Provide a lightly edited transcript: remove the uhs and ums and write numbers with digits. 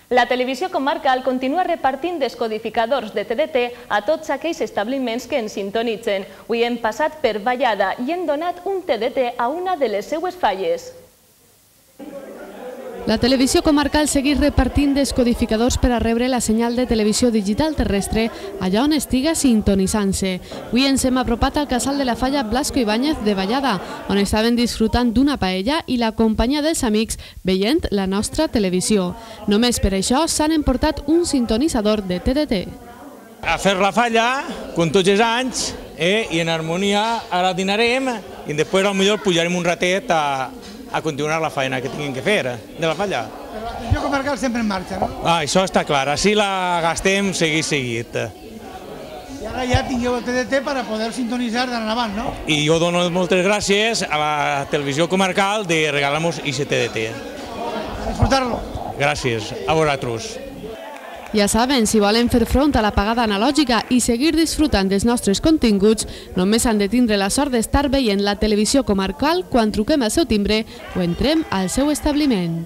La televisió comarcal continua repartint descodificadors de TDT a tots aquells establiments que ens sintonitzen. Avui hem passat per Vallada i hem donat un TDT a una de les seues falles. La televisió comarcal segueix repartint descodificadors per a rebre la senyal de televisió digital terrestre allà on estiga sintonitzant-se. Avui ens hem apropat al casal de la falla Blasco Ibáñez de Vallada, on estaven disfrutant d'una paella i la companyia dels amics veient la nostra televisió. Només per això s'han emportat un sintonitzador de TDT. A fer la falla, com tots els anys, i en harmonia ara dinarem i després potser pujarem un ratet a continuar la feina que tinguin que fer de la falla. Però la televisió comarcal sempre en marxa, no? Això està clar, així la gastem seguit. I ara ja tingueu el TDT per a poder sintonitzar d'endavant, no? I jo dono moltes gràcies a la televisió comarcal de regalar-nos aquest TDT. A disfrutar-lo. Gràcies a vosaltres. Ja saben, si volen fer front a la pagada analògica i seguir disfrutant dels nostres continguts, només han de tindre la sort d'estar veient la televisió comarcal quan truquem al seu timbre o entrem al seu establiment.